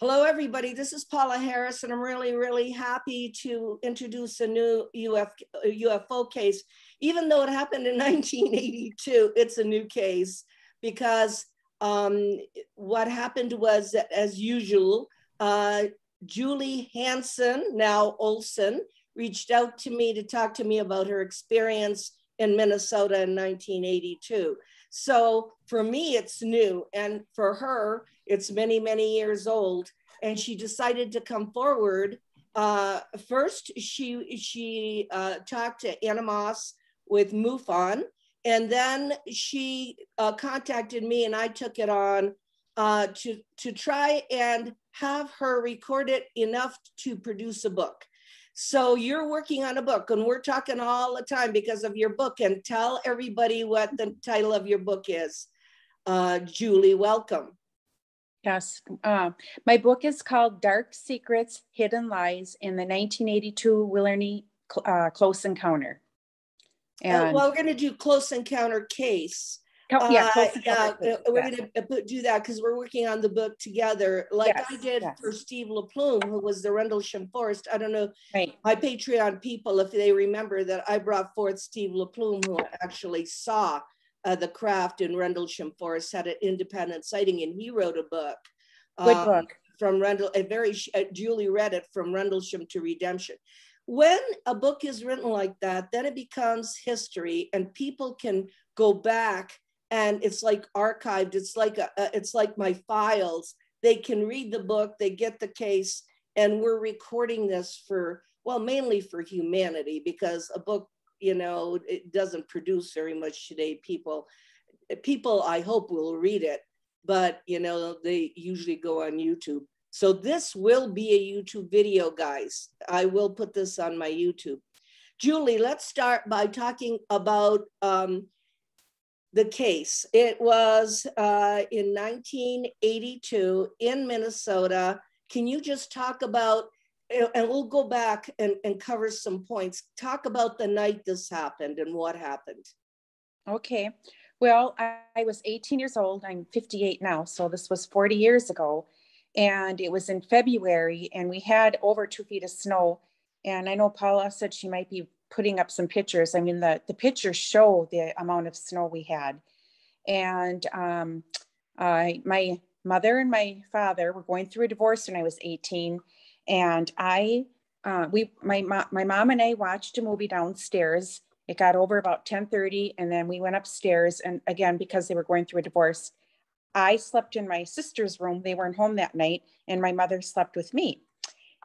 Hello, everybody. This is Paula Harris, and I'm really, really happy to introduce a new UFO case. Even though it happened in 1982, it's a new case because what happened was that, as usual, Julie now Ohlson, reached out to me to talk to me about her experience in Minnesota in 1982. So for me, it's new. And for her, it's many, many years old. And she decided to come forward. First, she talked to Animos with MUFON. And then she contacted me, and I took it on to try and have her record it enough to produce a book. So you're working on a book, and we're talking all the time because of your book. And tell everybody what the title of your book is. Julie, welcome. Yes. My book is called Dark Secrets, Hidden Lies in the 1982 Willerny Close Encounter. And well, we're going to do Close Encounter case. Close Encounter case. We're going to do that because we're working on the book together, like I did for Steve LaPlume, who was the Rendlesham Forest. I don't know, my Patreon people, if they remember that I brought forth Steve LaPlume, who actually saw the craft in Rendlesham Forest, had an independent sighting, and he wrote a book. Good book. From Julie read it, From Rendlesham to Redemption. When a book is written like that, then it becomes history, and people can go back, and it's like archived. It's like my files. They can read the book, they get the case, and we're recording this for, well, mainly for humanity, because a book, you know, it doesn't produce very much today. People, I hope, will read it, but, you know, they usually go on YouTube. So this will be a YouTube video, guys. I will put this on my YouTube. Julie, let's start by talking about the case. It was in 1982 in Minnesota. Can you just talk about, and we'll go back and cover some points. Talk about the night this happened and what happened. Okay. Well, I was 18 years old. I'm 58 now. So this was 40 years ago. And it was in February, and we had over 2 feet of snow. And I know Paula said she might be putting up some pictures. I mean, the pictures show the amount of snow we had. And my mother and my father were going through a divorce when I was 18. And my mom and I watched a movie downstairs. It got over about 10:30, and then we went upstairs. And again, because they were going through a divorce, I slept in my sister's room. They weren't home that night, and my mother slept with me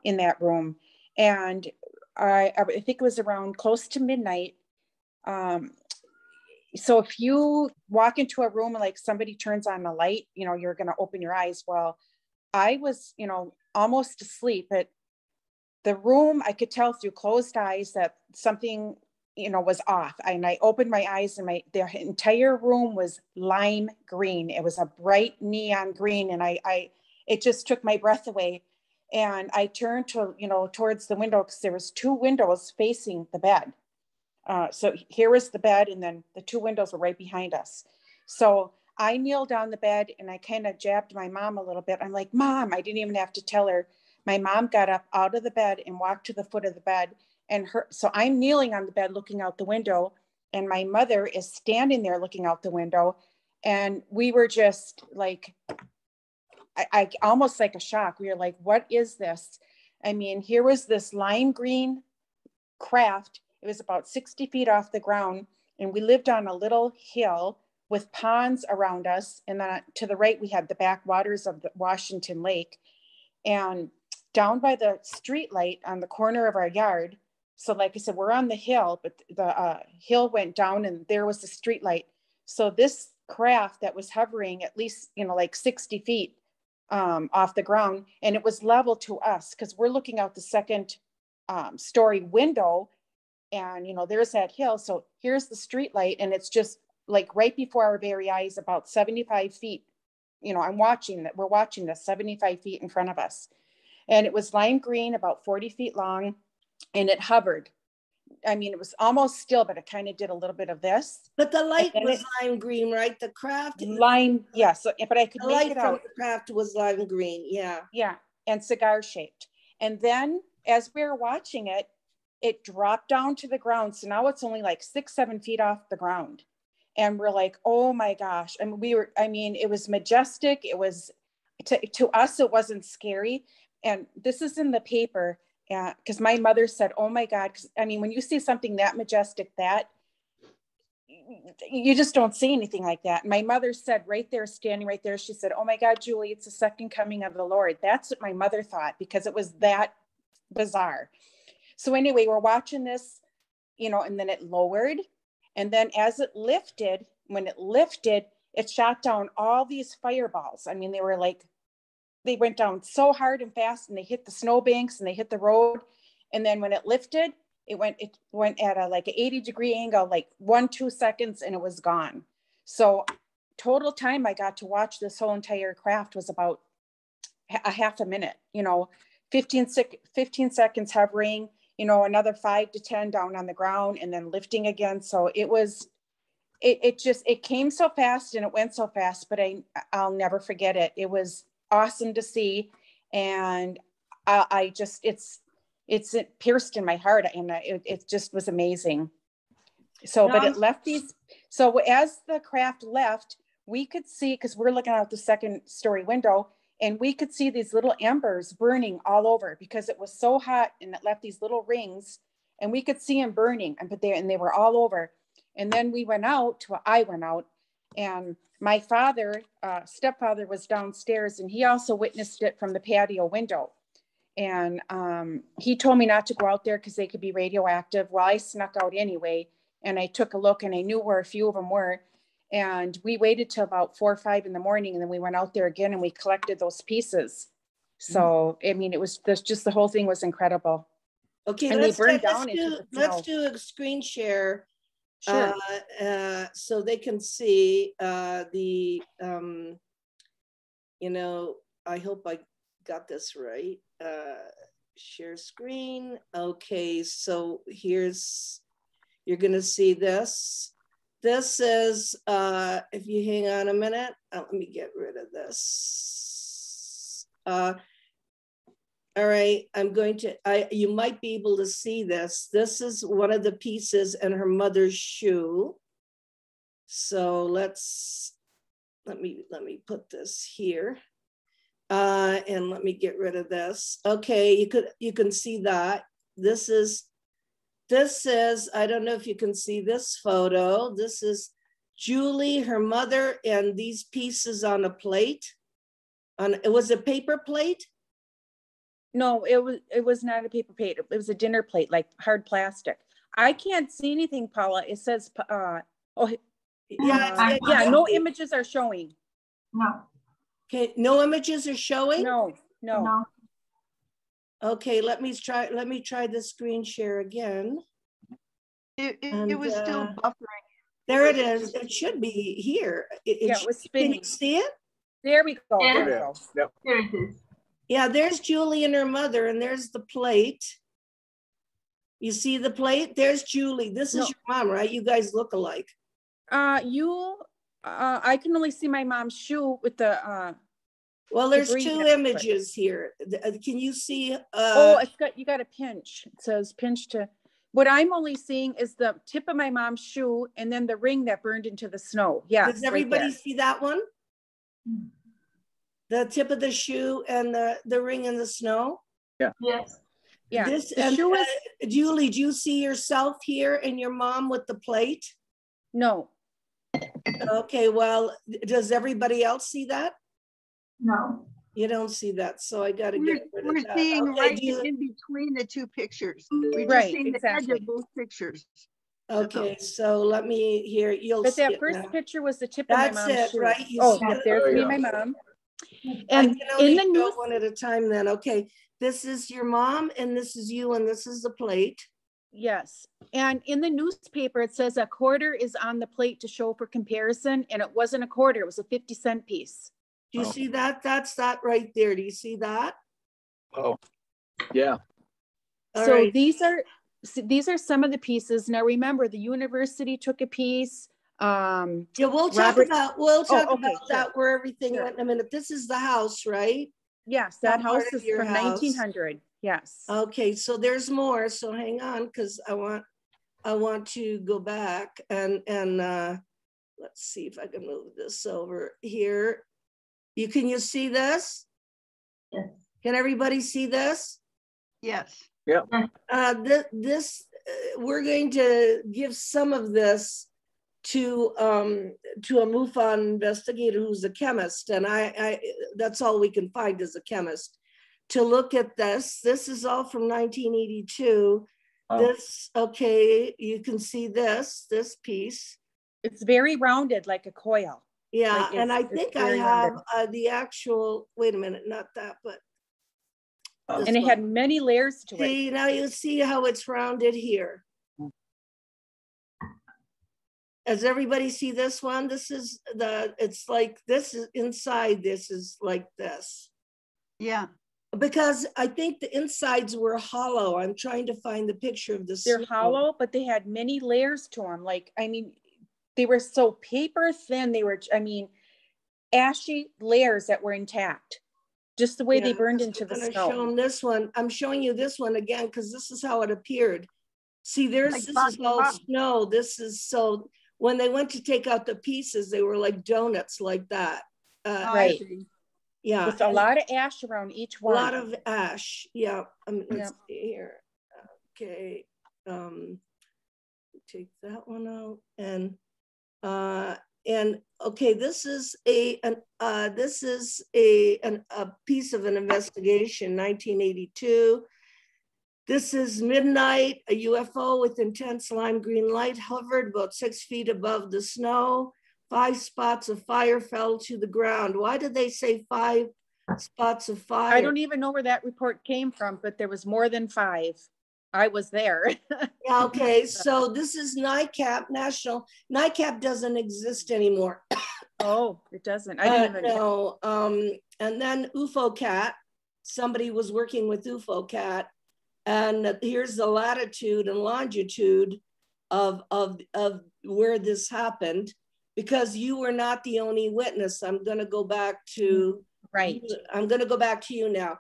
in that room. And I think it was around close to midnight. So if you walk into a room and like somebody turns on a light, you know, you're going to open your eyes. Well, I was, you know, almost asleep, but the room, I could tell through closed eyes that something, you know, was off. And I opened my eyes, and the entire room was lime green. It was a bright neon green. And it just took my breath away. And I turned to, you know, towards the window, because there was 2 windows facing the bed. So here was the bed, and then the 2 windows were right behind us. So I kneeled on the bed, and I kind of jabbed my mom a little bit. I'm like, Mom, I didn't even have to tell her. My mom got up out of the bed and walked to the foot of the bed. So I'm kneeling on the bed looking out the window, and my mother is standing there looking out the window. And we were just like, I almost like a shock. We were like, what is this? I mean, here was this lime green craft. It was about 60 feet off the ground. And we lived on a little hill with ponds around us. And then to the right, we had the backwaters of the Washington Lake. And down by the street light on the corner of our yard. So like I said, we're on the hill, but the hill went down, and there was the street light. So this craft that was hovering at least, you know, like 60 feet off the ground, and it was level to us because we're looking out the second story window, and, you know, there's that hill. So here's the street light, and it's just like right before our very eyes, about 75 feet. You know, we're watching this 75 feet in front of us. And it was lime green, about 40 feet long, and it hovered. I mean, it was almost still, but it kind of did a little bit of this. But the light was lime green, right? The craft. Lime, yeah. So, but I could make it out. The light from the craft was lime green, yeah. Yeah, and cigar shaped. And then as we were watching it, it dropped down to the ground. So now it's only like 6-7 feet off the ground. And we're like, oh my gosh. And it was majestic. It was, to us, it wasn't scary. And this is in the paper, because my mother said, oh my God. I mean, when you see something that majestic, that you just don't see anything like that. My mother said right there, standing right there, she said, oh my God, Julie, it's the second coming of the Lord. That's what my mother thought, because it was that bizarre. So anyway, we're watching this, and then it lowered. And then as it lifted, it shot down all these fireballs. I mean, they went down so hard and fast, and they hit the snowbanks and they hit the road. And then when it lifted, it went at an 80-degree angle, like 1-2 seconds, and it was gone. So total time I got to watch this whole entire craft was about a half a minute, 15 seconds hovering, another 5 to 10 down on the ground, and then lifting again. So it came so fast and it went so fast, but I'll never forget it. It was awesome to see. And it pierced in my heart, and it just was amazing. So, but it left these, so as the craft left, we could see, because we're looking out the second story window, and we could see these little embers burning all over, because it was so hot, and it left these little rings, and we could see them burning, and they were all over. And then I went out, and my stepfather was downstairs, and he also witnessed it from the patio window. And he told me not to go out there because they could be radioactive. Well, I snuck out anyway, and I took a look, and I knew where a few of them were. And we waited till about 4 or 5 in the morning, and then we went out there again, and we collected those pieces. So, I mean, just the whole thing was incredible. Okay, and let's do a screen share. Sure. So they can see I hope I got this right. Share screen. Okay, so you're gonna see this. This is, if you hang on a minute, let me get rid of this. All right, you might be able to see this. This is one of the pieces in her mother's shoe. So let me put this here. And let me get rid of this. Okay, you can see that. This is, I don't know if you can see this photo. This is Julie, her mother, and these pieces on a plate. It was a paper plate? No, it was not a paper plate. It was a dinner plate, like hard plastic. I can't see anything, Paula. It says, no images are showing. No. Okay, no images are showing? No. Okay, let me try the screen share again. It was still buffering. There it is. It should be here. It was spinning. Can you see it? There we go. Yeah. There we go. Yep. There it is. Yeah, there's Julie and her mother, and there's the plate. You see the plate? There's Julie. This is your mom, right? You guys look alike. I can only see my mom's shoe with the well, there's 2 images here. Can you see? You got a pinch. It says pinch to. What I'm only seeing is the tip of my mom's shoe, and then the ring that burned into the snow. Yeah. Does everybody see that one? The tip of the shoe and the ring in the snow? Yeah. Yes. Yeah. Julie, do you see yourself here and your mom with the plate? No. Okay, well, does everybody else see that? No. You don't see that, so I got to get rid of that. We're seeing right in between the 2 pictures. We're just seeing the edge of both pictures. Okay, so let me hear. But that first picture was the tip of my mom's shoe. That's it, right? There's me and my mom. And I can only show one at a time then. Okay, this is your mom, and this is you, and this is the plate. Yes, and in the newspaper, it says a quarter is on the plate to show for comparison, and it wasn't a quarter, it was a 50-cent piece. Do you see that? That's that right there. Do you see that? Oh, yeah. All right. These are these are some of the pieces. Now remember, the university took a piece. Yeah, we'll talk Robert- about sure. that, where everything Sure. went in a minute. This is the house, right? Yes, that Not part house of is your from house. 1900. Yes. Okay, so there's more. So hang on, because I want to go back and let's see if I can move this over here. Can you see this? Yes. Can everybody see this? Yes. Yeah. We're going to give some of this to a MUFON investigator who's a chemist, and I that's all we can find is a chemist to look at this. This is all from 1982. Oh. This, okay, you can see this piece. It's very rounded, like a coil. Yeah, Like and I think I very have rounded. the actual, wait a minute, not that, but this And it one. had many layers to it. See, now you see how it's rounded here. Does everybody see this one? This is it's like, this is inside, this is like this. Yeah. Because I think the insides were hollow. I'm trying to find the picture of this. They're hollow, but they had many layers to them. Like, I mean, they were so paper thin. They were, I mean, ashy layers that were intact, just the way they burned into the snow. Show them this one. I'm showing you this one again because this is how it appeared. See, this is all snow. This is, so when they went to take out the pieces, they were like donuts like that. Right. Yeah. With a lot of ash around each one. A lot of ash. Yeah. Let's see here. Okay. Take that one out. And okay, this is a piece of an investigation, 1982. This is midnight. A UFO with intense lime green light hovered about 6 feet above the snow. 5 spots of fire fell to the ground. Why did they say 5 spots of fire? I don't even know where that report came from, but there was more than 5. I was there. Yeah, okay, so this is NICAP, National. NICAP doesn't exist anymore. Oh, it doesn't. I didn't even know. And then UFO-CAT, somebody was working with UFO-CAT, and here's the latitude and longitude of where this happened, because you were not the only witness. I'm going to go back to I'm going to go back to you now.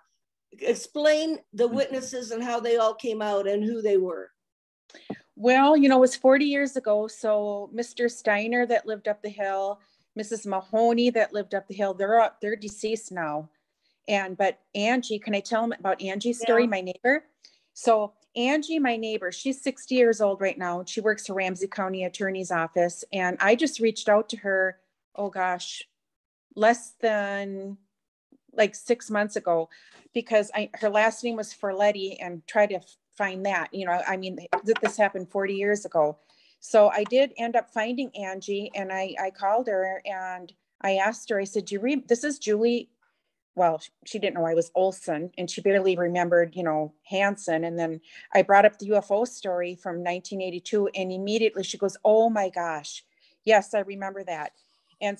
Explain the witnesses and how they all came out and who they were. Well, you know, it was 40 years ago. So Mr. Steiner that lived up the hill, Mrs. Mahoney that lived up the hill, they're deceased now. But Angie, can I tell them about Angie's story, my neighbor? So Angie, my neighbor, she's 60 years old right now. She works for Ramsey County Attorney's Office. And I just reached out to her, oh gosh, less than like 6 months ago, because her last name was Ferletti, and try to find that, you know, I mean, this happened 40 years ago. So I did end up finding Angie, and I called her and I asked her, I said, this is Julie. Well, she didn't know I was Ohlson, and she barely remembered, you know, Hansen. And then I brought up the UFO story from 1982, and immediately she goes, oh my gosh, yes, I remember that. And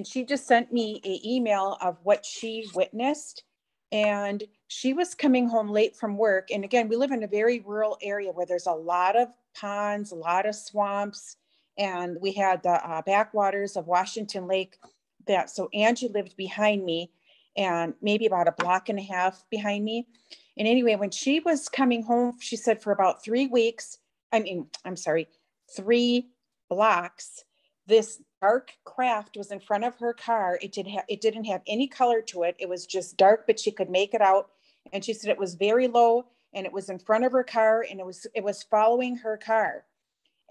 she just sent me an email of what she witnessed. And she was coming home late from work. And again, we live in a very rural area where there's a lot of ponds, a lot of swamps. And we had the backwaters of Washington Lake. So Angie lived behind me, and maybe about a block and a half behind me. And anyway, when she was coming home, she said for about 3 weeks, 3 blocks, this dark craft was in front of her car. It didn't have any color to it. It was just dark, but she could make it out. And she said it was very low, and it was in front of her car, and it was following her car.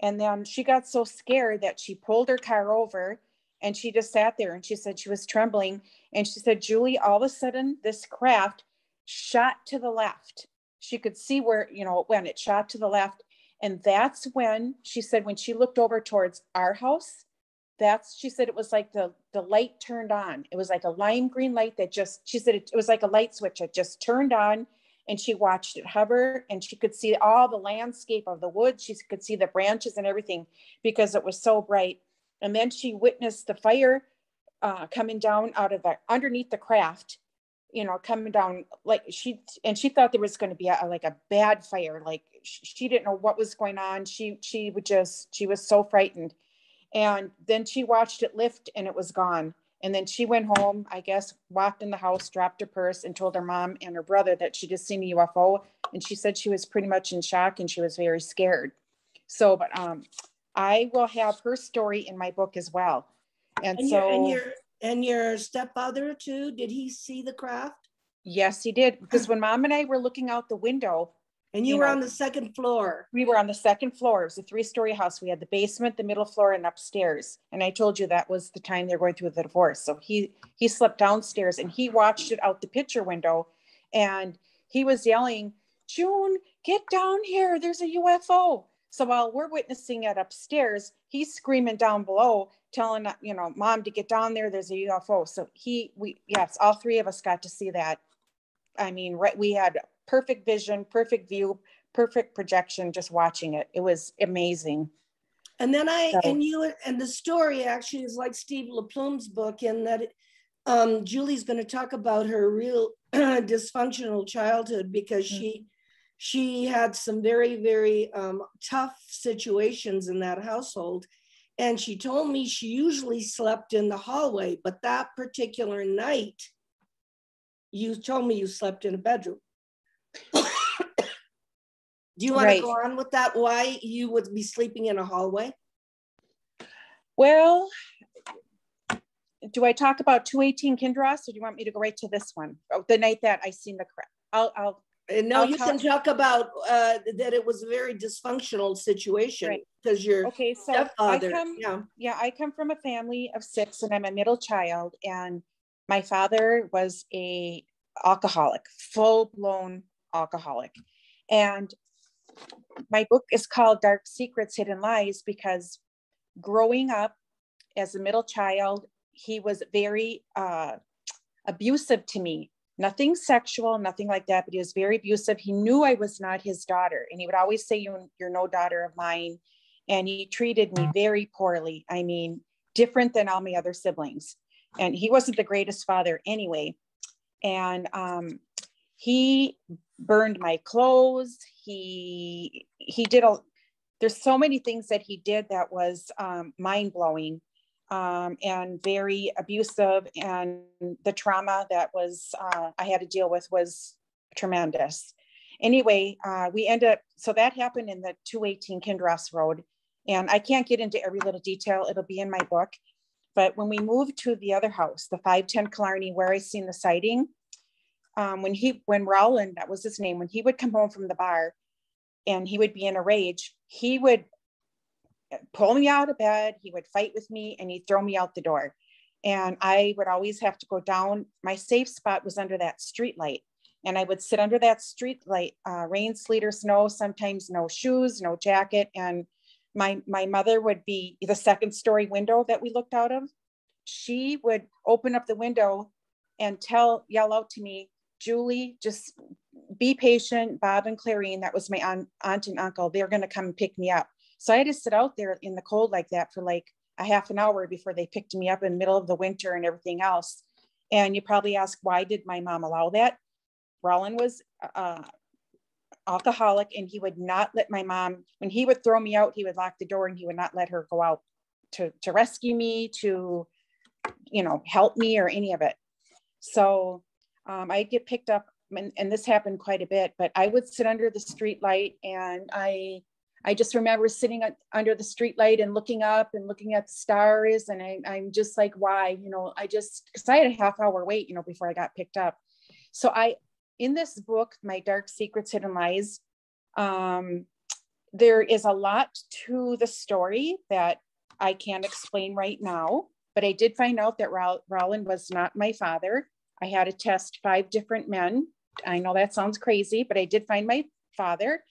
And then she got so scared that she pulled her car over, and she just sat there, and she said she was trembling. And she said, Julie, all of a sudden this craft shot to the left. She could see where, you know, when it shot to the left. And that's when she said, when she looked over towards our house, she said it was like the light turned on. It was like a lime green light that she said it was like a light switch. It just turned on, and she watched it hover, and she could see all the landscape of the woods. She could see the branches and everything because it was so bright. And then she witnessed the fire coming down out of underneath the craft. you know, coming down, like she thought there was going to be like a bad fire. Like she didn't know what was going on. She was so frightened. And then she watched it lift and it was gone. And then she went home, I guess, walked in the house, dropped her purse and told her mom and her brother that she just seen a UFO. And she said she was pretty much in shock and she was very scared. So, but I will have her story in my book as well. And your stepfather too, did he see the craft? Yes, he did. Because when Mom and I were looking out the window. And you were on the second floor. We were on the second floor. It was a 3-story house. We had the basement, the middle floor, and upstairs. And I told you that was the time they were going through the divorce. So he slept downstairs and he watched it out the picture window. And he was yelling, "June, get down here. There's a UFO." So while we're witnessing it upstairs, he's screaming down below, telling, you know, Mom to get down there. There's a UFO. So yes, all three of us got to see that. I mean, right. We had perfect vision, perfect view, perfect projection, just watching it. It was amazing. And then and the story actually is like Steve LaPlume's book in that Julie's going to talk about her real dysfunctional childhood because she had some very, very tough situations in that household. And she told me she usually slept in the hallway, but that particular night, you told me you slept in a bedroom. Do you want to go on with that? Why you would be sleeping in a hallway? Well, do I talk about 218 Kinross or do you want me to go right to this one? Oh, the night that I seen the crap. You can talk about that it was a very dysfunctional situation because your stepfather. I come from a family of 6 and I'm a middle child, and my father was a alcoholic, full-blown alcoholic. And my book is called Dark Secrets, Hidden Lies because growing up as a middle child, he was very abusive to me. Nothing sexual, nothing like that, but he was very abusive. He knew I was not his daughter. And he would always say, you're no daughter of mine. And he treated me very poorly. I mean, different than all my other siblings. And he wasn't the greatest father anyway. And he burned my clothes. He did there's so many things that he did that was mind-blowing. And very abusive, and the trauma that was I had to deal with was tremendous. Anyway, we ended up, so that happened in the 218 Kinross Road, and I can't get into every little detail. It'll be in my book. But when we moved to the other house, the 510 Killarney, where I seen the sighting, when Rowland, that was his name, when he would come home from the bar and he would be in a rage, he would pull me out of bed, he would fight with me, and he'd throw me out the door. And I would always have to go down. My safe spot was under that street light. And I would sit under that street light, rain, sleet, or snow, sometimes no shoes, no jacket. And my mother would be the 2nd story window that we looked out of. She would open up the window and yell out to me, "Julie, just be patient. Bob and Clarine," that was my aunt and uncle, "they're going to come and pick me up." So I had to sit out there in the cold like that for like a half an hour before they picked me up in the middle of the winter and everything else. And you probably ask, why did my mom allow that? Roland was alcoholic, and he would not let my mom, when he would throw me out, he would lock the door and he would not let her go out to rescue me, to, help me or any of it. So I'd get picked up, and this happened quite a bit, but I would sit under the street light, and I just remember sitting under the street light and looking up and looking at the stars. And I'm just like, why, because I had a half-hour wait, before I got picked up. So in this book, My Dark Secrets, Hidden Lies, there is a lot to the story that I can't explain right now, but I did find out that Roland was not my father. I had to test 5 different men. I know that sounds crazy, but I did find my father.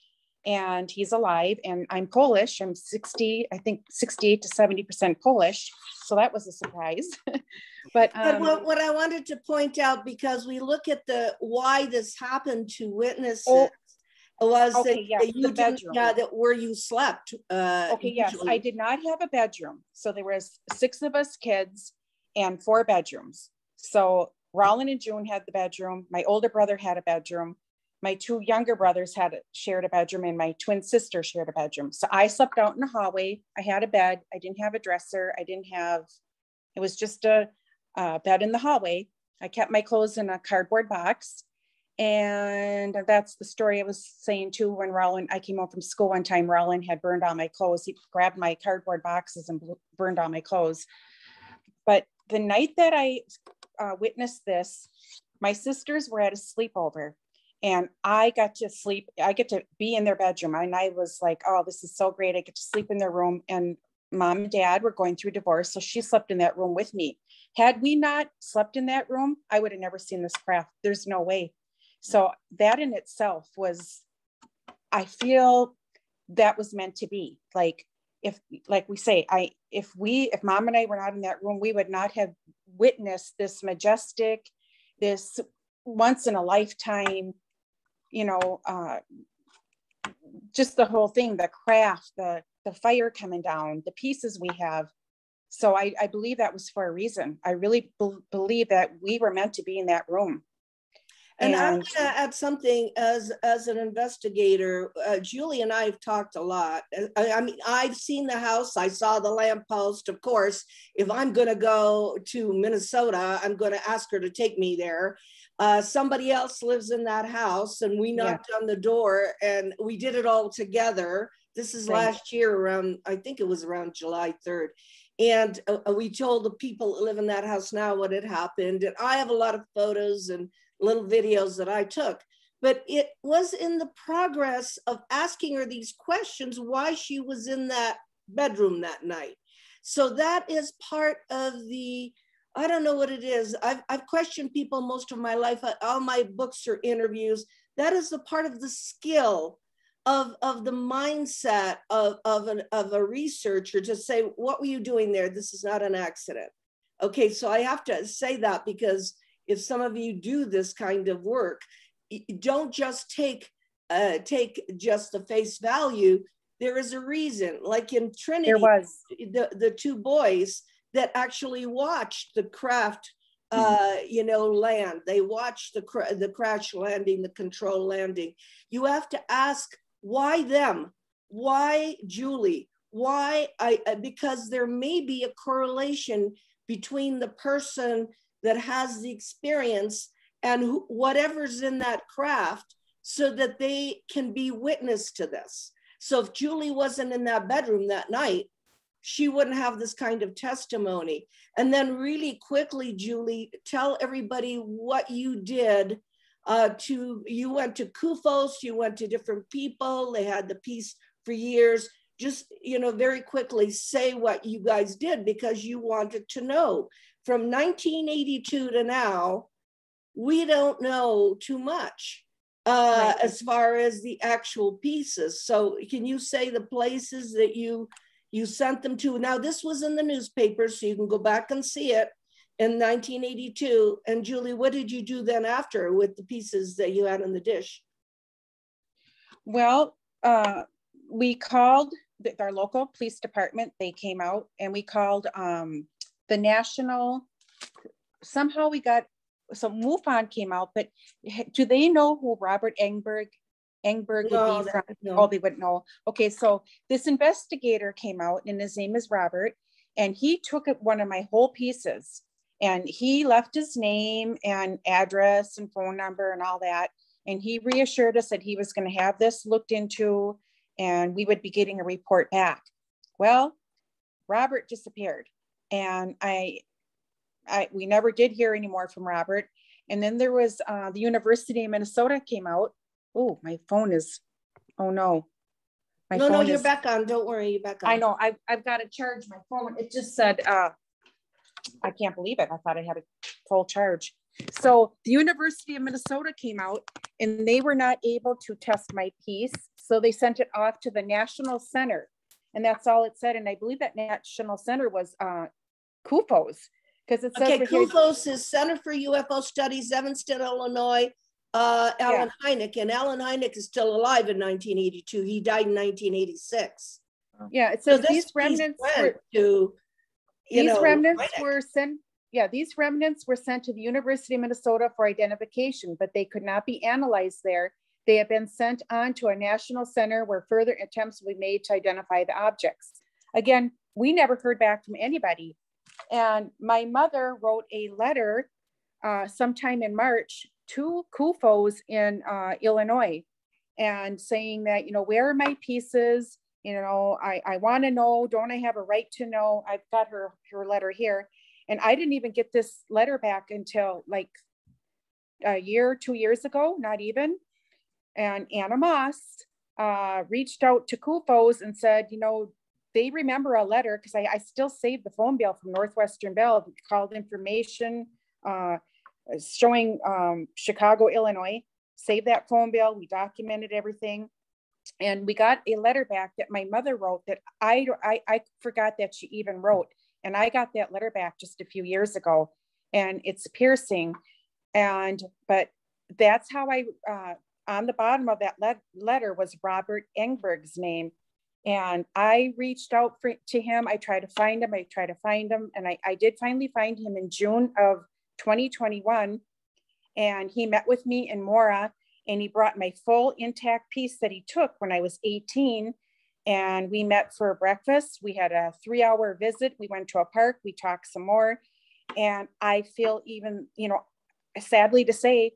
And he's alive, and I'm Polish. I'm 68 to 70% Polish. So that was a surprise. But what I wanted to point out, because we look at why this happened to witnesses, was that where you slept. Yes, I did not have a bedroom. So there was 6 of us kids and 4 bedrooms. So Roland and June had the bedroom. My older brother had a bedroom. My two younger brothers shared a bedroom, and my twin sister shared a bedroom. So I slept out in the hallway. I had a bed. I didn't have a dresser. It was just a bed in the hallway. I kept my clothes in a cardboard box. And that's the story I was saying too. When I came home from school one time, Roland had burned all my clothes. He grabbed my cardboard boxes and burned all my clothes. But the night that I witnessed this, my sisters were at a sleepover. And I got to sleep. I get to be in their bedroom. And I was like, oh, this is so great. I get to sleep in their room. And mom and dad were going through divorce. So she slept in that room with me. Had we not slept in that room, I would have never seen this craft. There's no way. So that in itself I feel that was meant to be. Like, if mom and I were not in that room, we would not have witnessed this majestic, this once in a lifetime, just the whole thing, the craft, the fire coming down, the pieces we have. So I believe that was for a reason. I really believe that we were meant to be in that room. And I'm going to add something as an investigator. Julie and I have talked a lot. I mean, I've seen the house. I saw the lamppost. Of course, if I'm going to go to Minnesota, I'm going to ask her to take me there. Somebody else lives in that house, and we knocked on the door, and we did it all together. This is last year around, I think it was around July 3rd. And we told the people that live in that house now what had happened. And I have a lot of photos and little videos that I took, but it was in the progress of asking her these questions, why she was in that bedroom that night. So that is part of I don't know what it is. I've questioned people most of my life. All my books are interviews. That is the part of the skill of the mindset of a researcher to say, what were you doing there? This is not an accident. Okay, so I have to say that, because if some of you do this kind of work, don't just take just the face value. There is a reason. Like in Trinity, there was the two boys that actually watched the craft, land. They watched the crash landing, the control landing. You have to ask, why them? Why Julie? Why because there may be a correlation between the person that has the experience and whatever's in that craft, so that they can be witness to this. So if Julie wasn't in that bedroom that night, she wouldn't have this kind of testimony. And then really quickly, Julie, tell everybody what you did. You went to CUFOS, you went to different people, they had the piece for years. Just, very quickly say what you guys did, because you wanted to know. From 1982 to now, we don't know too much as far as the actual pieces. So can you say the places that you sent them to? Now, this was in the newspaper, so you can go back and see it in 1982. And Julie, what did you do then after with the pieces that you had in the dish? Well, we called our local police department. They came out, and we called the national. Somehow we got, so MUFON came out, but do they know who Robert Engberg would be from? No. Oh, they wouldn't know. Okay, so this investigator came out, and his name is Robert, and he took one of my whole pieces, and he left his name and address and phone number and all that, and he reassured us that he was going to have this looked into, and we would be getting a report back. Well, Robert disappeared, and we never did hear any more from Robert. And then there was the University of Minnesota came out. Oh, my phone is, oh no. No, you're back on. Don't worry, you're back on. I know, I've got to charge my phone. It just said, I can't believe it. I thought I had a full charge. So the University of Minnesota came out, and they were not able to test my piece. So they sent it off to the National Center, and that's all it said. And I believe that National Center was CUFOS. Because it says CUFOS is Center for UFO Studies, Evanston, Illinois. Alan Hynek, and Alan Hynek is still alive in 1982. He died in 1986. Yeah, it says these remnants were sent. these remnants were sent to the University of Minnesota for identification, but they could not be analyzed there. They have been sent on to a national center where further attempts will be made to identify the objects. Again, we never heard back from anybody. And my mother wrote a letter sometime in March to CUFOs in Illinois, and saying that, you know, where are my pieces? You know, I want to know, don't I have a right to know? I've got her letter here. And I didn't even get this letter back until like a year, 2 years ago, not even. And Anna Moss reached out to CUFOs and said, you know, they remember a letter, because I still saved the phone bill from Northwestern Bell, called information showing Chicago, Illinois. Saved that phone bill. We documented everything. And we got a letter back that my mother wrote that I forgot that she even wrote. And I got that letter back just a few years ago, and it's piercing. But that's how on the bottom of that letter was Robert Engberg's name. And I reached out to him. I tried to find him. And I did finally find him in June of 2021. And he met with me in Mora, and he brought my full intact piece that he took when I was 18. And we met for breakfast. We had a 3-hour visit. We went to a park. We talked some more. And I feel even, you know, sadly to say,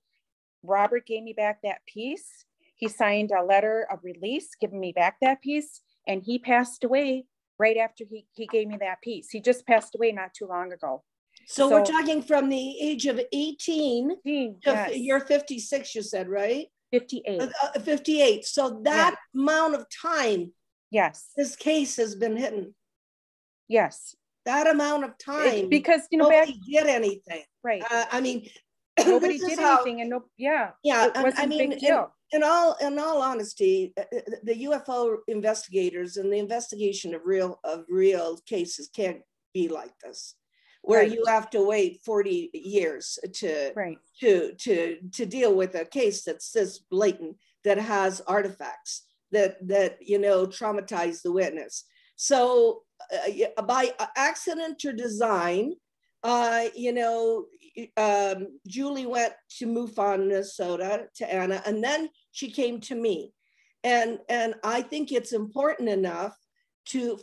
Robert gave me back that piece. He signed a letter of release, giving me back that piece. And he passed away right after he gave me that piece. He just passed away not too long ago. So we're talking from the age of 18 to yes. you're 56, you said, right? 58. 58. So that amount of time, yes, this case has been hidden. Yes. That amount of time, because, you know, nobody did anything. Right. I mean, nobody did anything, and it wasn't a big deal. In all honesty, the UFO investigators and the investigation of real cases can't be like this, where you have to wait 40 years to deal with a case that's this blatant, that has artifacts that you know traumatize the witness. So by accident or design, you know, Julie went to MUFON, Minnesota, to Anna, and then she came to me. And I think it's important enough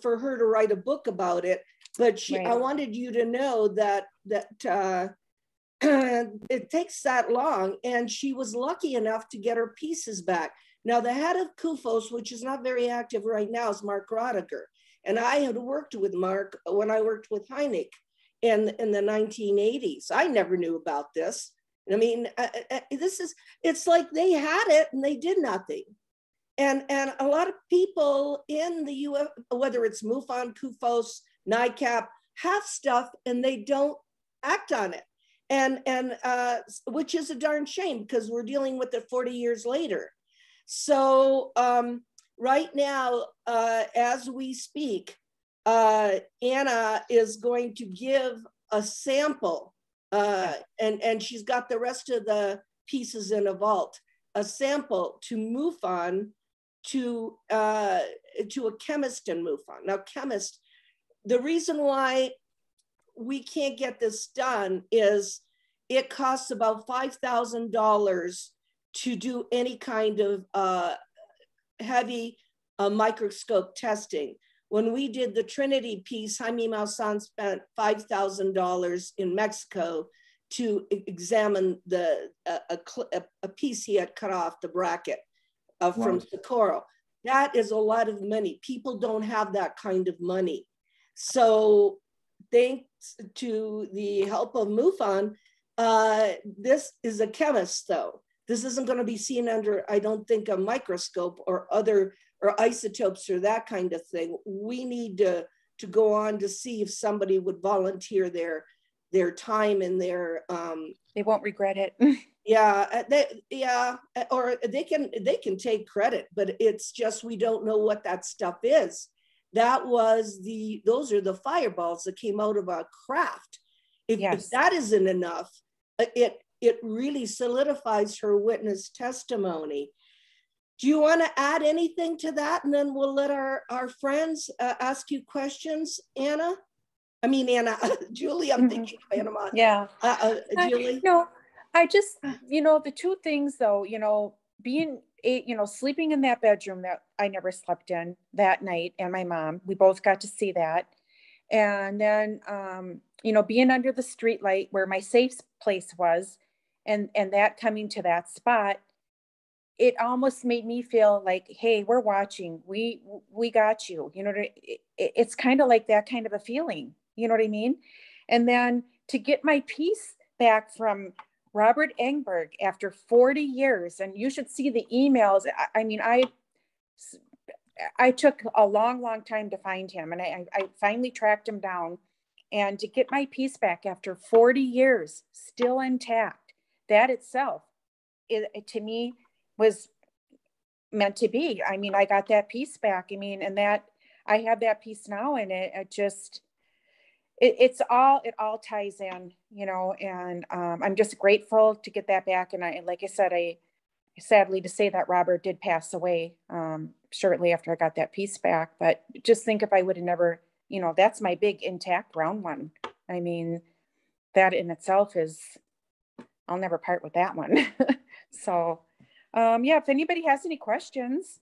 for her to write a book about it. But I wanted you to know that it takes that long, and she was lucky enough to get her pieces back. Now, the head of CUFOS, which is not very active right now, is Mark Rodiger. And I had worked with Mark when I worked with Hynek in the 1980s. I never knew about this. I mean, it's like they had it and they did nothing. And a lot of people in the UFO, whether it's MUFON, CUFOS, NICAP, have stuff and they don't act on it. And which is a darn shame, because we're dealing with it 40 years later. So right now, as we speak, Anna is going to give a sample, and she's got the rest of the pieces in a vault, a sample to MUFON, to a chemist in MUFON. Now, chemist, the reason why we can't get this done is it costs about $5,000 to do any kind of heavy microscope testing. When we did the Trinity piece, Jaime Maussan spent $5,000 in Mexico to examine a piece he had cut off the bracket from Socorro. That is a lot of money. People don't have that kind of money. So thanks to the help of MUFON, this is a chemist though. This isn't going to be seen under, I don't think, a microscope or isotopes or that kind of thing. We need to go on to see if somebody would volunteer their time and their they won't regret it. Or they can take credit, but it's just we don't know what that stuff is. Those are the fireballs that came out of a craft. If that isn't enough, it really solidifies her witness testimony. Do you want to add anything to that? And then we'll let our friends ask you questions, Anna? I mean, Anna, Julie, I'm thinking Panama. Yeah. Julie? No, I just, the two things though, sleeping in that bedroom that I never slept in that night, and my mom, we both got to see that. And then, being under the street light where my safe place was, and that coming to that spot, it almost made me feel like, hey, we're watching, we got you, it's kind of like that kind of a feeling, you know what I mean? And then to get my peace back from Robert Engberg after 40 years, and you should see the emails. I mean, I took a long, long time to find him, and I finally tracked him down, and to get my peace back after 40 years, still intact, that itself, to me, was meant to be. I mean, I got that peace back. I mean, and that I have that peace now, and it all ties in, and I'm just grateful to get that back. And like I said, sadly to say that Robert did pass away shortly after I got that piece back. But just think if I would have never, that's my big intact round one. I mean, that in itself I'll never part with that one. So, if anybody has any questions.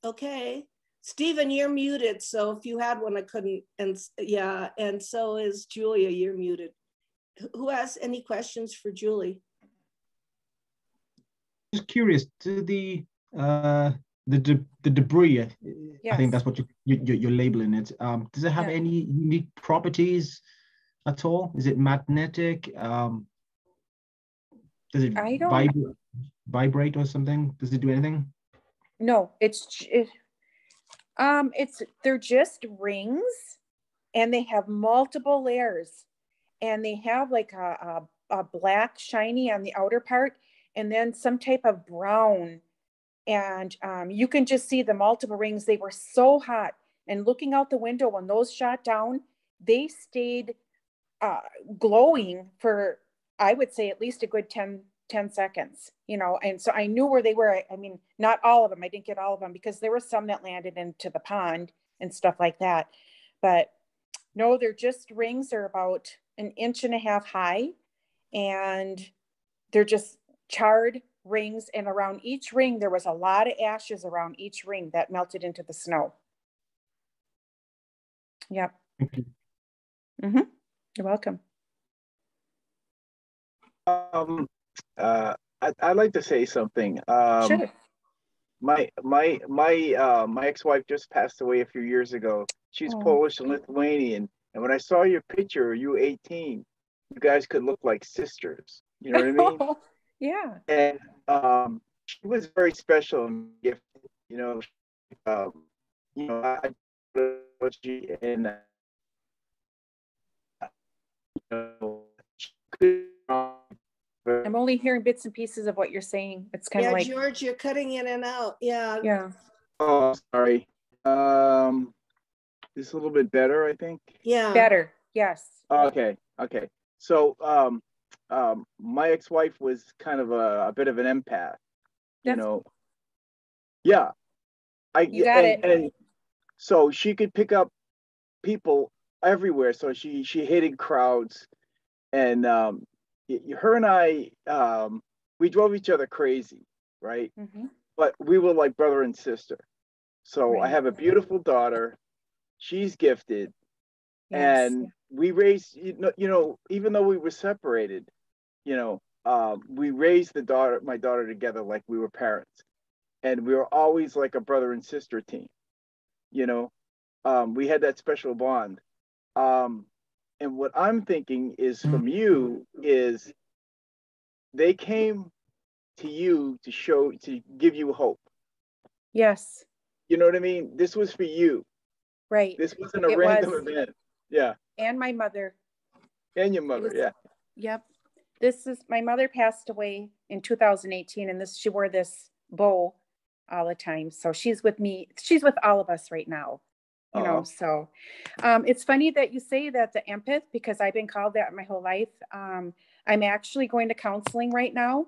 Okay. Stephen, you're muted. So if you had one, I couldn't. And so is Julia, you're muted. Who has any questions for Julie? Just curious, to the debris, Yes. I think that's what you're labeling it. Does it have any unique properties at all? Is it magnetic? Does it vibrate or something? Does it do anything? No, they're just rings, and they have multiple layers, and they have like a black shiny on the outer part, and then some type of brown. And you can just see the multiple rings. They were so hot, and looking out the window when those shot down, they stayed glowing for, I would say, at least a good 10 seconds, and so I knew where they were. I mean, not all of them. I didn't get all of them because there were some that landed into the pond and stuff like that. But no, they're just rings. They're about 1.5 inches high, and they're just charred rings. And around each ring, there was a lot of ashes around each ring that melted into the snow. Yep. Thank you. Mm-hmm. You're welcome. I'd like to say something. Sure. My ex-wife just passed away a few years ago. She's Polish and Lithuanian. And when I saw your picture, you were 18. You guys could look like sisters. You know what I mean? Yeah. And she was very special and gifted. I I'm only hearing bits and pieces of what you're saying. It's kind of like, George, you're cutting in and out. Yeah. Yeah. Oh, sorry. This is a little bit better, I think. Yeah. Better. Yes. Okay. So, my ex-wife was kind of a bit of an empath. Yeah. You got it. And so she could pick up people everywhere. So she hated crowds, and her and I, we drove each other crazy, right? Mm-hmm. But we were like brother and sister. So Right. I have a beautiful daughter. She's gifted. Yes. And we raised, even though we were separated, we raised my daughter together like we were parents. And we were always like a brother and sister team. We had that special bond. And what I'm thinking is from you is they came to you to give you hope. Yes. You know what I mean? This was for you. Right. This wasn't a random event. Yeah. And my mother. And your mother, yeah. Yep. My mother passed away in 2018, and she wore this bow all the time. So she's with me. She's with all of us right now. So it's funny that you say that, the empath, because I've been called that my whole life. I'm actually going to counseling right now.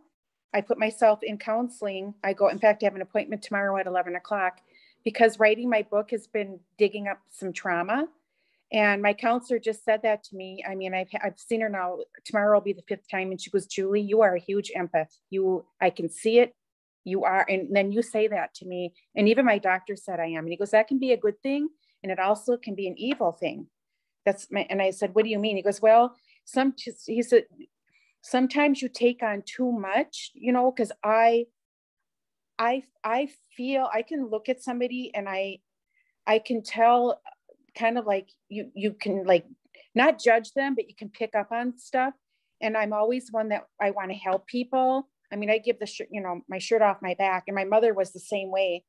I put myself in counseling. In fact, I have an appointment tomorrow at 11 o'clock because writing my book has been digging up some trauma. And my counselor just said that to me. I mean, I've seen her now. Tomorrow will be the 5th time. And she goes, Julie, you are a huge empath. I can see it. You are. And then you say that to me. And even my doctor said I am. And he goes, that can be a good thing. And it also can be an evil thing. And I said, what do you mean? He goes, well, he said, sometimes you take on too much, you know, because I feel I can look at somebody and I can tell kind of like you can like not judge them, but you can pick up on stuff. And I'm always one that I want to help people. I mean, I give my shirt off my back, and my mother was the same way.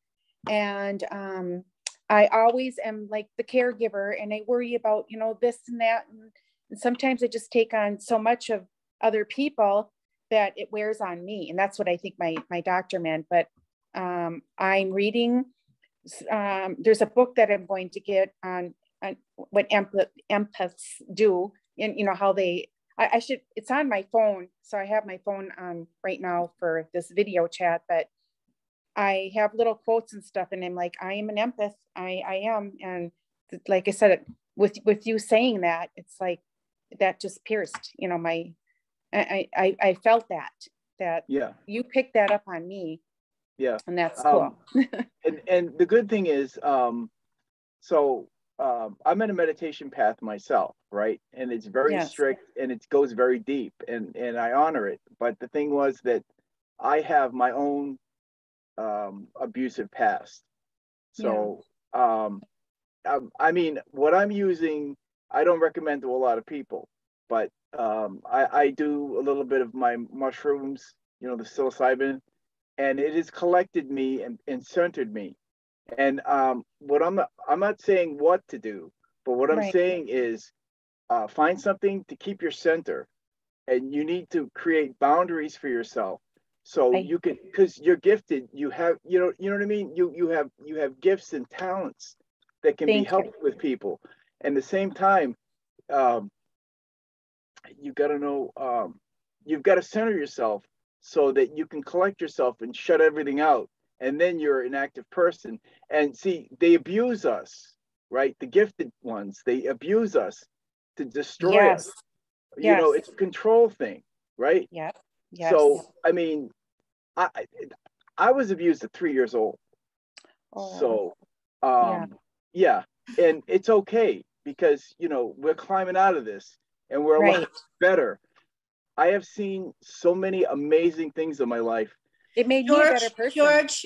And I always am like the caregiver, and I worry about, you know, this and that. And sometimes I just take on so much of other people that it wears on me. And that's what I think my doctor meant. But I'm reading, there's a book that I'm going to get on what empaths do, and you know how I should, it's on my phone. So I have my phone on right now for this video chat, but I have little quotes and stuff, and I'm like, I am an empath. I am. And like I said, with you saying that, it's like, that just pierced, you know, I felt that yeah, you picked that up on me. Yeah. And that's cool. and the good thing is, I'm in a meditation path myself, right? And it's very strict, and it goes very deep, and I honor it. But the thing was that I have my own abusive past. So, I mean, what I'm using, I don't recommend to a lot of people, but I do a little bit of my mushrooms, you know, the psilocybin, and it has collected me and centered me. And what I'm not saying what to do, but what I'm saying is find something to keep your center, and you need to create boundaries for yourself. So you can, because you're gifted, you have, you know what I mean? You have gifts and talents that can be helped with people. And at the same time, you got to know, you've got to center yourself so that you can collect yourself and shut everything out. And then you're an active person. And see, they abuse us, right? The gifted ones, they abuse us to destroy us. You know, it's a control thing, right? Yeah. So, I mean, I was abused at 3 years old. So, yeah. And it's okay, because, you know, we're climbing out of this, and we're a lot better. I have seen so many amazing things in my life. It made me a better person. George,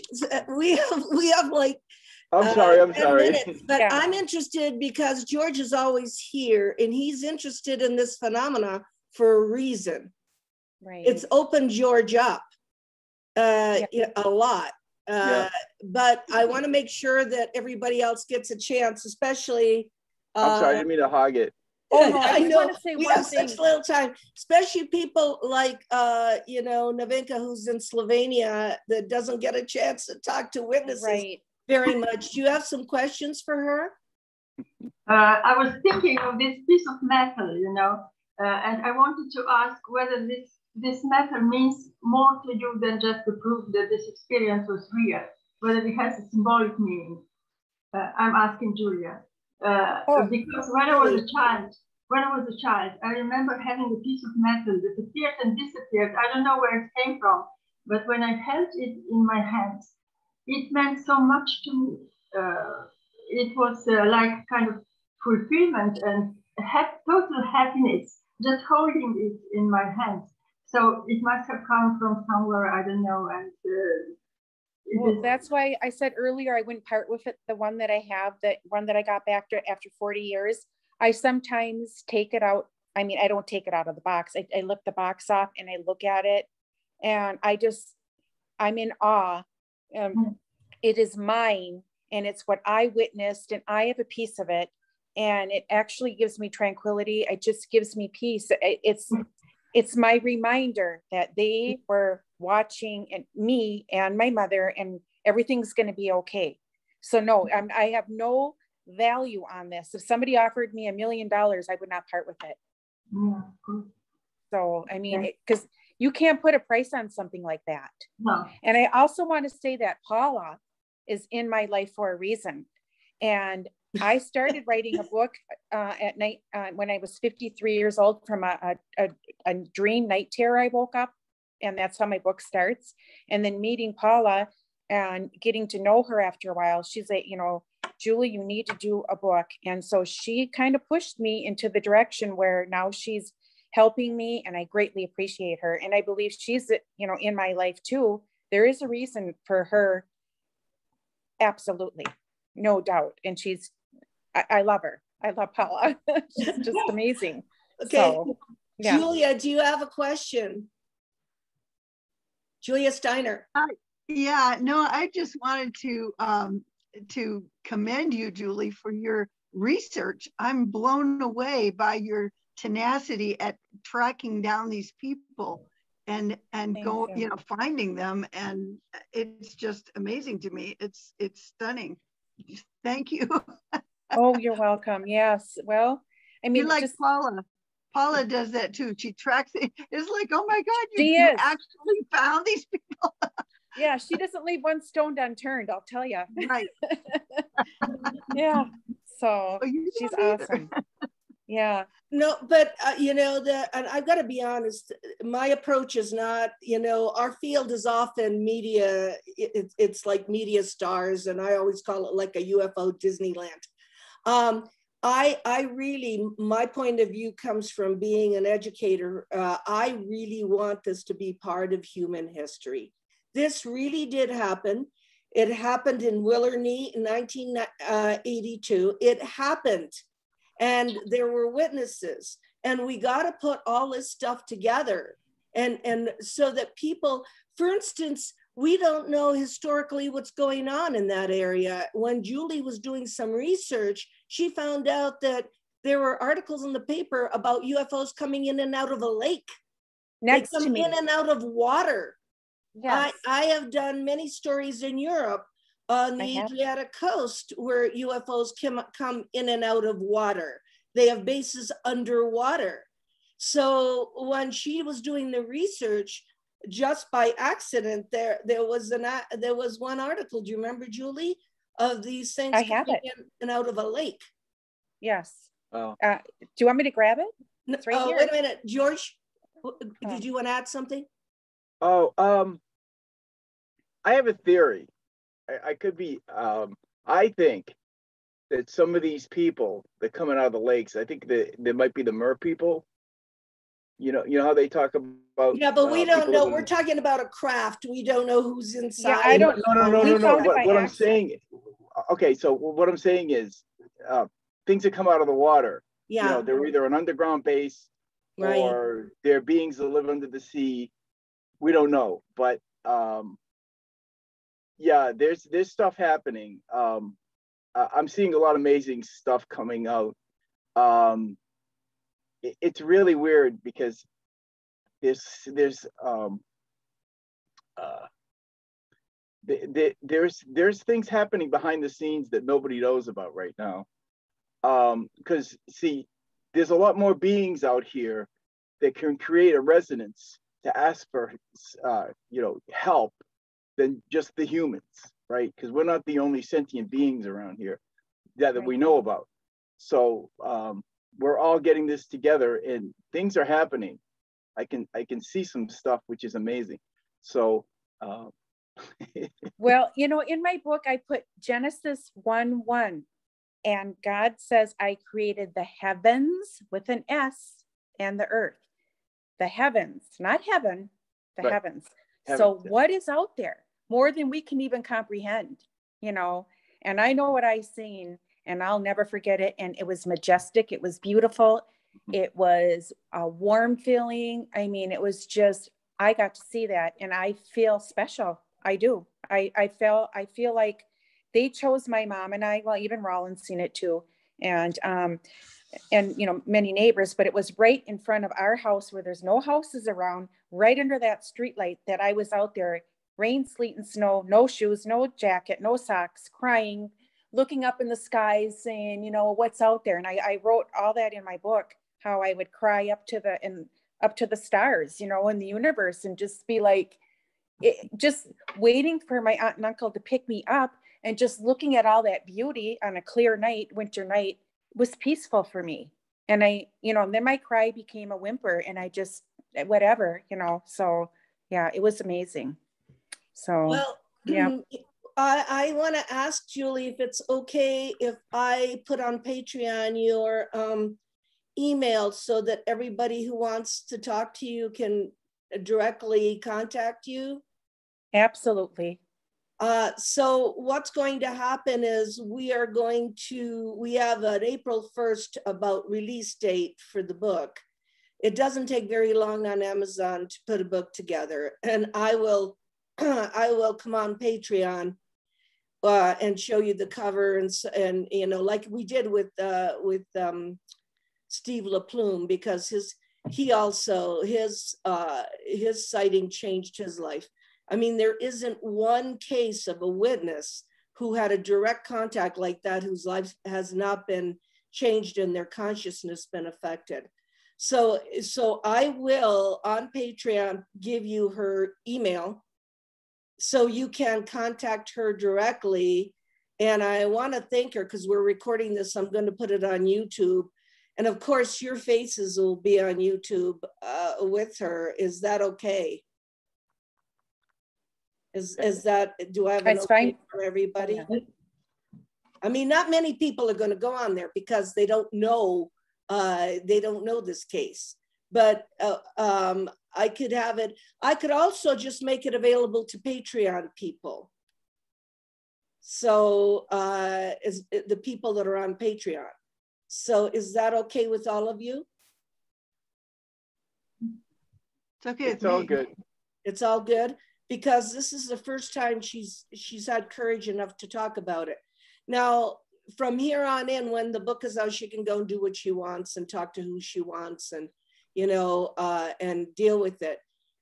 we have like I'm sorry. minutes, but I'm interested because George is always here, and he's interested in this phenomena for a reason. Right. It's opened George up a lot. But I want to make sure that everybody else gets a chance, especially I'm sorry, I didn't mean to hog it. Oh no, I know want to say we one have thing. such little time, especially people like you know, Navinka, who's in Slovenia, that doesn't get a chance to talk to witnesses very much. Do you have some questions for her? I was thinking of this piece of metal, you know, and I wanted to ask whether this metal means more to you than just to prove that this experience was real, whether it has a symbolic meaning. I'm asking Julia. Because when I was a child, I remember having a piece of metal that appeared and disappeared. I don't know where it came from, but when I held it in my hands, it meant so much to me. It was like kind of fulfillment and total happiness, just holding it in my hands. So it must have come from somewhere, I don't know. And well, that's why I said earlier I wouldn't part with it. The one that I have, that one that I got back after 40 years, I sometimes take it out. I mean, I don't take it out of the box. I lift the box off and I look at it, and I'm in awe. It is mine, and it's what I witnessed, and I have a piece of it, and it actually gives me tranquility. It just gives me peace. It's my reminder that they were watching, and me and my mother, and everything's going to be okay. So no, I have no value on this. If somebody offered me $1 million, I would not part with it. Yeah. So, I mean, because you can't put a price on something like that. No. And I also want to say that Paola is in my life for a reason. And I started writing a book at night when I was 53 years old from a dream night terror. I woke up, and that's how my book starts. And then meeting Paula and getting to know her after a while, she's like, you know, Julie, you need to do a book. And so she kind of pushed me into the direction where now she's helping me, and I greatly appreciate her. And I believe she's, you know, in my life too. There is a reason for her. Absolutely. No doubt. And I love her. I love Paola. She's just amazing. Okay. So, yeah. Julia, do you have a question? Julia Steiner. Yeah, no, I just wanted to commend you, Julie, for your research. I'm blown away by your tenacity at tracking down these people and go, you know, finding them. And it's just amazing to me. It's stunning. Thank you. Oh, you're welcome. Yes. Well, I mean, you're like Paula. Paula does that too. She tracks it. It's like, oh my God, you actually found these people. Yeah, she doesn't leave one stone unturned, I'll tell you. Right. Yeah. So she's awesome. Yeah. No, but you know, and I've got to be honest, my approach is not, you know, our field is often media, it's like media stars, and I always call it like a UFO Disneyland. I really, my point of view comes from being an educator. I really want this to be part of human history. This really did happen. It happened in Willarney in 1982. It happened. And there were witnesses, and we got to put all this stuff together. And so that people, for instance, we don't know historically what's going on in that area. When Julie was doing some research, she found out that there were articles in the paper about UFOs coming in and out of a lake. Next they come to me. in and out of water. Yes. I have done many stories in Europe on the Adriatic coast where UFOs come in and out of water. They have bases underwater. So when she was doing the research, just by accident, there was one article. Do you remember, Julie, of these things coming in and out of a lake? Yes. Oh. Do you want me to grab it? It's right here. Wait a minute, George. Did you want to add something? Oh, I have a theory. I could be. I think that some of these people that coming out of the lakes, I think that there might be the mer people. You know how they talk about. Yeah, but we don't know. We're talking about a craft. We don't know who's inside. Yeah, I don't. No. What I'm saying. Okay, so what I'm saying is, things that come out of the water. Yeah. You know, they're either an underground base, right, or they're beings that live under the sea. We don't know, but yeah, there's stuff happening. I'm seeing a lot of amazing stuff coming out. It's really weird because there's things happening behind the scenes that nobody knows about right now. Because see, there's a lot more beings out here that can create a resonance to ask for help than just the humans, right? Because we're not the only sentient beings around here that we know about. So we're all getting this together, and things are happening. I can see some stuff which is amazing. So well, you know, in my book I put Genesis 1:1, and God says, I created the heavens with an S and the earth. The heavens, not heaven, the heavens. So what is out there? More than we can even comprehend, you know. And I know what I've seen, and I'll never forget it. And it was majestic. It was beautiful. It was a warm feeling. I mean, it was just, I got to see that, and I feel special. I do. I feel like they chose my mom and I. Well, even Roland's seen it too, and you know, many neighbors. But it was right in front of our house, where there's no houses around, right under that street light, that I was out there. Rain, sleet, and snow, no shoes, no jacket, no socks, crying, looking up in the skies, saying, you know, what's out there? And I wrote all that in my book, how I would cry up to the stars, you know, in the universe, and just be like, just waiting for my aunt and uncle to pick me up. And just looking at all that beauty on a clear night, winter night, was peaceful for me. And I, then my cry became a whimper, and I just, whatever, so yeah, it was amazing. So, well, yeah. I want to ask Julie if it's okay if I put on Patreon your email so that everybody who wants to talk to you can directly contact you. Absolutely. So what's going to happen is we have an April 1st about release date for the book. It doesn't take very long on Amazon to put a book together, and I will come on Patreon and show you the cover, and like we did with Steve LaPlume, because his sighting changed his life. I mean, there isn't one case of a witness who had a direct contact like that whose life has not been changed and their consciousness been affected. So I will on Patreon give you her email so you can contact her directly. And I want to thank her because we're recording this. I'm going to put it on YouTube. And of course, your faces will be on YouTube with her. Is that okay? Is that, do I have an okay for everybody? Yeah. I mean, not many people are going to go on there because they don't know this case. But I could have it. I could also just make it available to Patreon people. So is the people that are on Patreon. So is that okay with all of you? It's okay. It's all good. It's all good, because this is the first time she's had courage enough to talk about it. Now, from here on in, when the book is out, she can go and do what she wants and talk to who she wants, and and deal with it.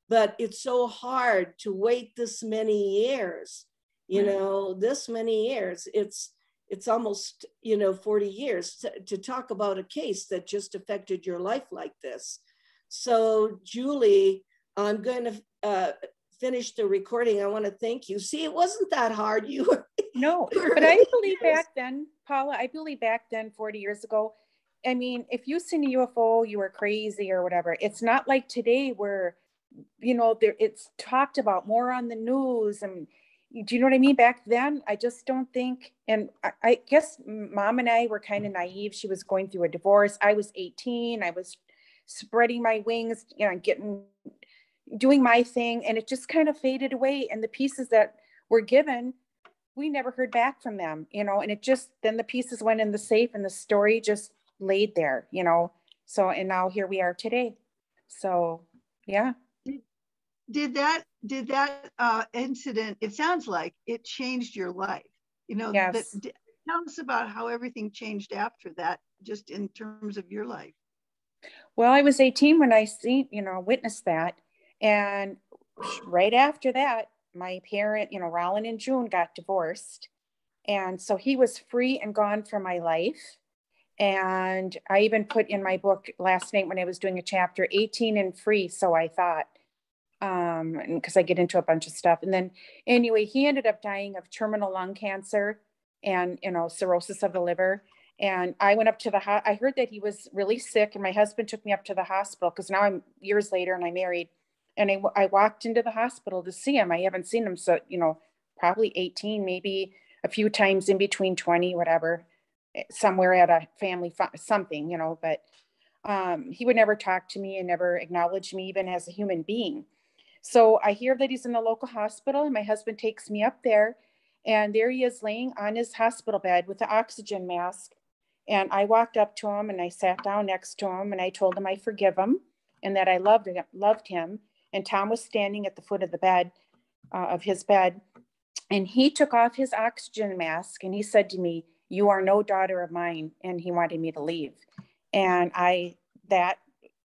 But it's so hard to wait this many years. This many years. It's almost 40 years to talk about a case that just affected your life like this. So Julie, I'm going to finish the recording. I want to thank you. See, it wasn't that hard. No, but I believe back then, Paula, 40 years ago, I mean, if you seen a UFO, you were crazy or whatever. It's not like today where, it's talked about more on the news. And do you know what I mean? Back then, I just don't think, and I guess Mom and I were kind of naive. She was going through a divorce. I was 18. I was spreading my wings, doing my thing, and it just kind of faded away. And the pieces that were given, we never heard back from them, and it just, then the pieces went in the safe and the story just laid there, so, and now here we are today. So, yeah. Did that incident, it sounds like it changed your life, Yes. Tell us about how everything changed after that, just in terms of your life. Well, I was 18 when I witnessed that. And right after that, my parent, Roland and June, got divorced. And so he was free and gone from my life. And I even put in my book last night when I was doing a chapter, 18 and free. So I thought, because I get into a bunch of stuff. And then anyway, he ended up dying of terminal lung cancer and, cirrhosis of the liver. And I went up to I heard that he was really sick, and my husband took me up to the hospital, because now I'm years later and I'm married. And I walked into the hospital to see him. I haven't seen him, so, probably 18, maybe a few times in between 20, whatever, somewhere at a family, something, but he would never talk to me and never acknowledge me even as a human being. So I hear that he's in the local hospital, and my husband takes me up there, and there he is laying on his hospital bed with the oxygen mask. And I walked up to him and I sat down next to him, and I told him I forgive him and that I loved him. And Tom was standing at the foot of the bed, of his bed. And he took off his oxygen mask and he said to me, "You are no daughter of mine." And he wanted me to leave. And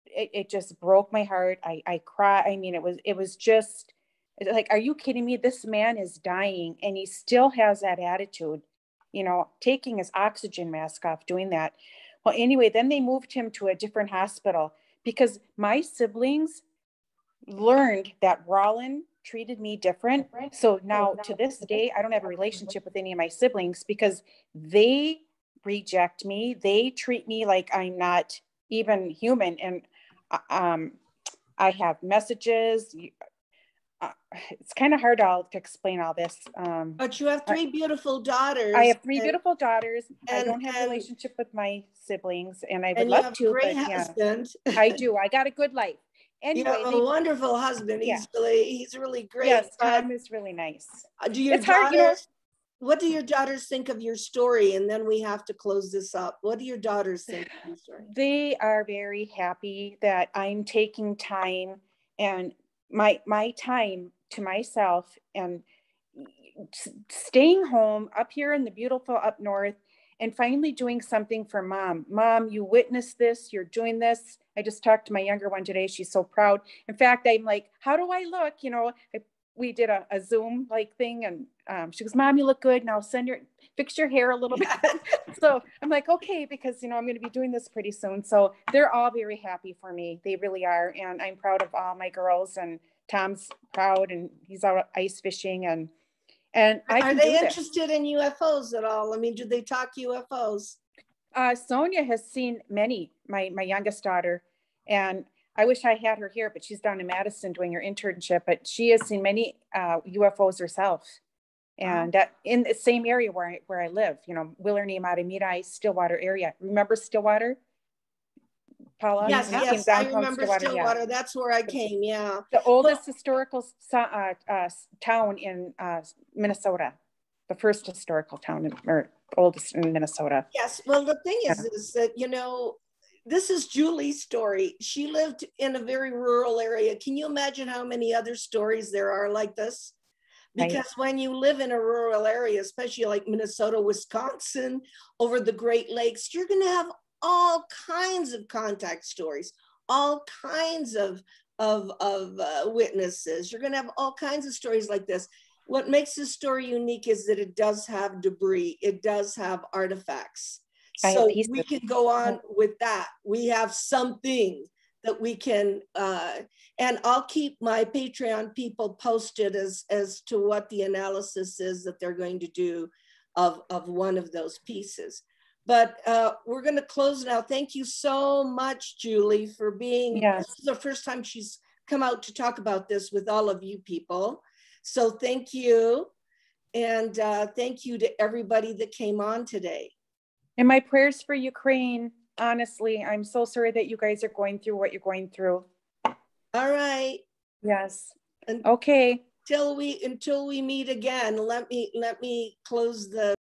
it just broke my heart. I cried. I mean, it was just like, are you kidding me? This man is dying and he still has that attitude, taking his oxygen mask off, doing that. Well, anyway, then they moved him to a different hospital, because my siblings, learned that Rollin treated me different. So now to this day, I don't have a relationship with any of my siblings because they reject me. They treat me like I'm not even human. And I have messages. It's kind of hard to explain all this. But you have three beautiful daughters. I have three beautiful daughters. I don't have a relationship with my siblings, and I would love to. Great but husband. Yeah, I do. I got a good life. Anyway, you have a wonderful husband. Yeah. He's really great. Yes, Tom is really nice. Do your daughters? What do your daughters think of your story? And then we have to close this up. What do your daughters think of your story? They are very happy that I'm taking time and my time to myself and staying home up here in the beautiful up north and finally doing something for mom. Mom, you witnessed this, you're doing this. I just talked to my younger one today. She's so proud. In fact, I'm like, how do I look? You know, we did a Zoom like thing and she goes, Mom, you look good. Now fix your hair a little bit. So I'm like, okay, because, you know, I'm going to be doing this pretty soon. So they're all very happy for me. They really are. And I'm proud of all my girls, and Tom's proud and he's out ice fishing and are they interested in UFOs at all? I mean, do they talk UFOs? Sonia has seen many, my youngest daughter, and I wish I had her here, but she's down in Madison doing her internship, but she has seen many UFOs herself. And in the same area where I live, you know, Willarney, Matamidi, Stillwater area. Remember Stillwater? Paola? Yes, I remember Stillwater. Yeah. That's where I came, yeah. The oldest historical town in Minnesota. The first historical town, or oldest in Minnesota. Yes, well, the thing is that, you know, this is Julie's story. She lived in a very rural area. Can you imagine how many other stories there are like this? Because when you live in a rural area, especially like Minnesota, Wisconsin, over the Great Lakes, you're going to have all kinds of contact stories, all kinds of witnesses. You're going to have all kinds of stories like this. What makes this story unique is that it does have debris. It does have artifacts. So we can go on with that. We have something that we can, and I'll keep my Patreon people posted as to what the analysis is that they're going to do of one of those pieces. But we're going to close now. Thank you so much, Julie, for being, this is the first time she's come out to talk about this with all of you people. So thank you. And thank you to everybody that came on today. And my prayers for Ukraine. Honestly, I'm so sorry that you guys are going through what you're going through. All right. Yes. Okay. Until we meet again, let me close the